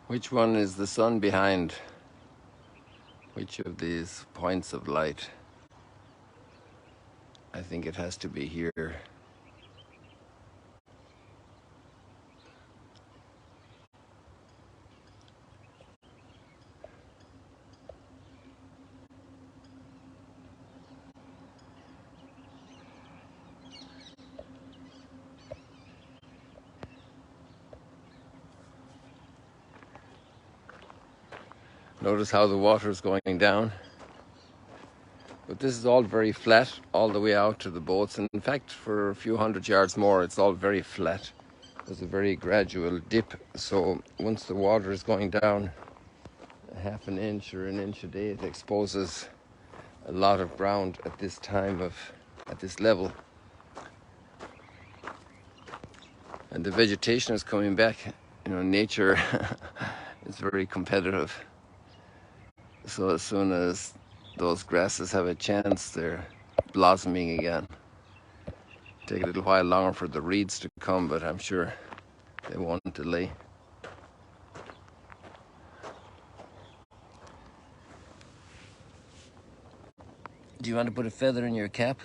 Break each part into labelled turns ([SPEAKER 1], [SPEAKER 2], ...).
[SPEAKER 1] Which one is the sun behind? Which of these points of light? I think it has to be here. Notice how the water is going down. But this is all very flat all the way out to the boats. And in fact, for a few hundred yards more, it's all very flat. There's a very gradual dip. So once the water is going down a half an inch or an inch a day, it exposes a lot of ground at this level. And the vegetation is coming back. You know, nature is very competitive. So as soon as those grasses have a chance, they're blossoming again. Take a little while longer for the reeds to come, but I'm sure they won't delay. Do you want to put a feather in your cap?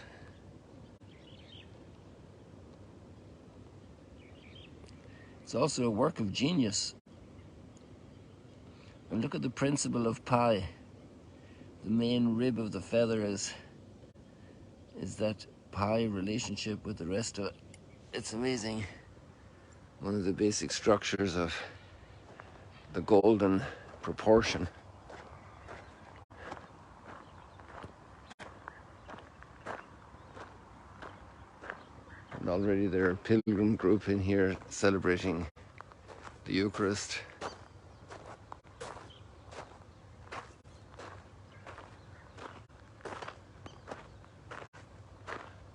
[SPEAKER 1] It's also a work of genius. And look at the principle of pi. The main rib of the feather is that pi relationship with the rest of it. It's amazing. One of the basic structures of the golden proportion. And already there are a pilgrim group in here celebrating the Eucharist.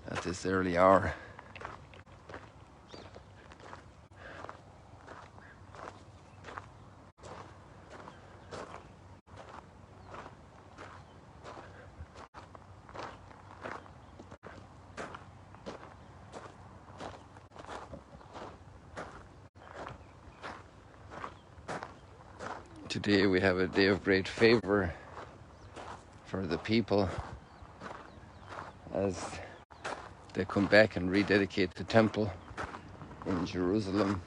[SPEAKER 1] At this early hour. Today we have a day of great favor for the people as they come back and rededicate the temple in Jerusalem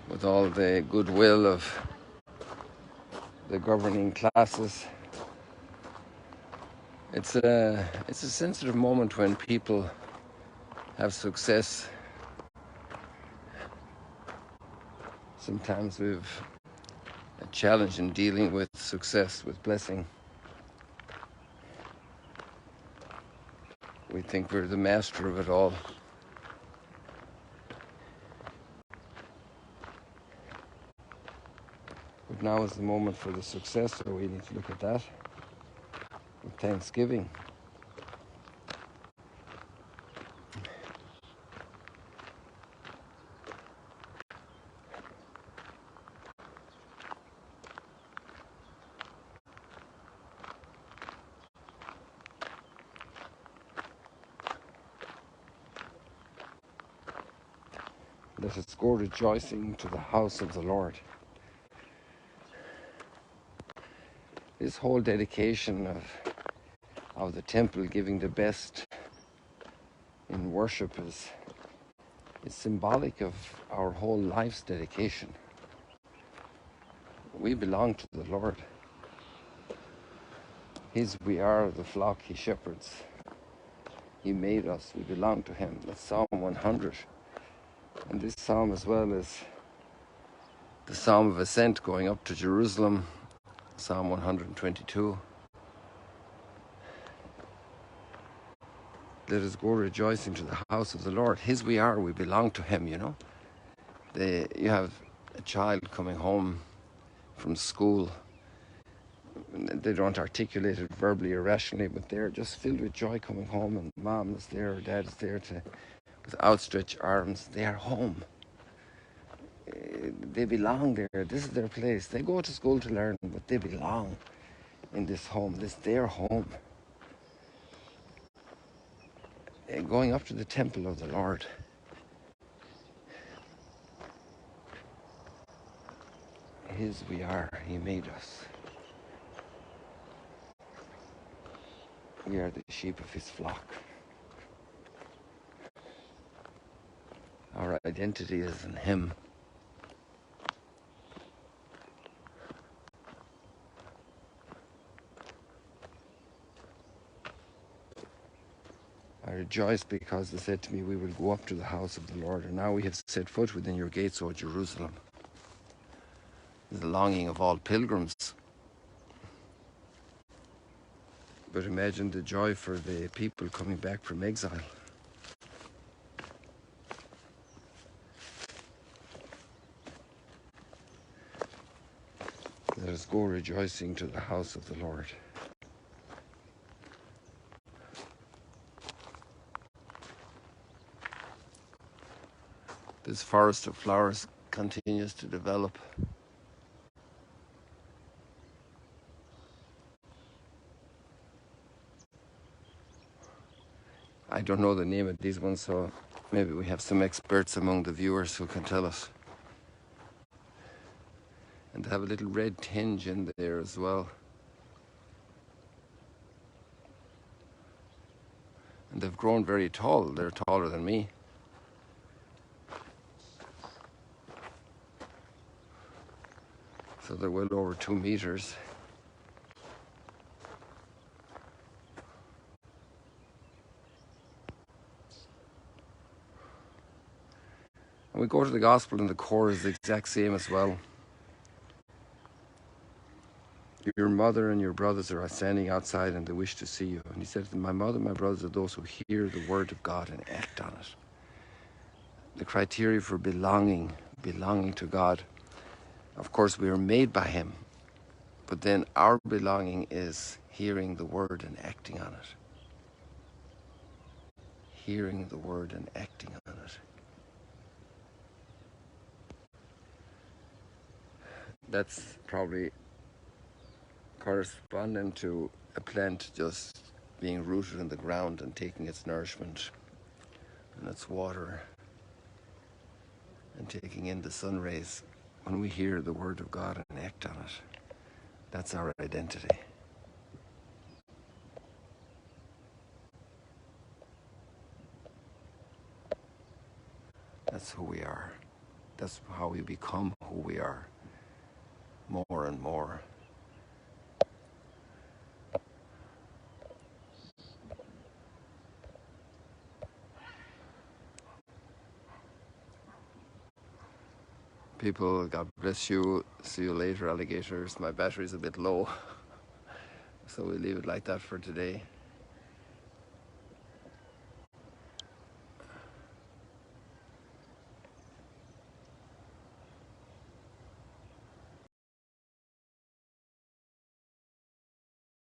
[SPEAKER 1] with all the goodwill of the governing classes. It's a sensitive moment when people have success. Sometimes we've a challenge in dealing with success, with blessing. We think we're the master of it all. But now is the moment for the success, so we need to look at that with thanksgiving. Let us go rejoicing to the house of the Lord. This whole dedication of the temple, giving the best in worship, is symbolic of our whole life's dedication. We belong to the Lord. His we are, the flock He shepherds. He made us, we belong to Him. That's Psalm 100. And this psalm, as well as the Psalm of Ascent going up to Jerusalem, Psalm 122. Let us go rejoicing to the house of the Lord. His we are, we belong to Him, you know. You have a child coming home from school. They don't articulate it verbally or rationally, but they're just filled with joy coming home, and mom is there, or dad is there with outstretched arms. They are home. They belong there. This is their place. They go to school to learn, but they belong in this home. This is their home. Going up to the temple of the Lord. His we are. He made us. We are the sheep of his flock. Our identity is in him. I rejoice because they said to me, we will go up to the house of the Lord, and now we have set foot within your gates, O Jerusalem. The longing of all pilgrims. But imagine the joy for the people coming back from exile. Let us go rejoicing to the house of the Lord. This forest of flowers continues to develop. I don't know the name of these ones, so maybe we have some experts among the viewers who can tell us. And they have a little red tinge in there as well. And they've grown very tall. They're taller than me. So they're well over 2 meters. And we go to the gospel and the core is the exact same as well. Your mother and your brothers are standing outside and they wish to see you. And he said, my mother and my brothers are those who hear the word of God and act on it. The criteria for belonging to God. Of course, we are made by him. But then our belonging is hearing the word and acting on it. Hearing the word and acting on it. That's probably corresponding to a plant just being rooted in the ground and taking its nourishment and its water and taking in the sun rays. When we hear the word of God and act on it, that's our identity. That's who we are. That's how we become who we are, more and more. People, God bless you. See you later, alligators. My battery's a bit low, so we'll leave it like that for today.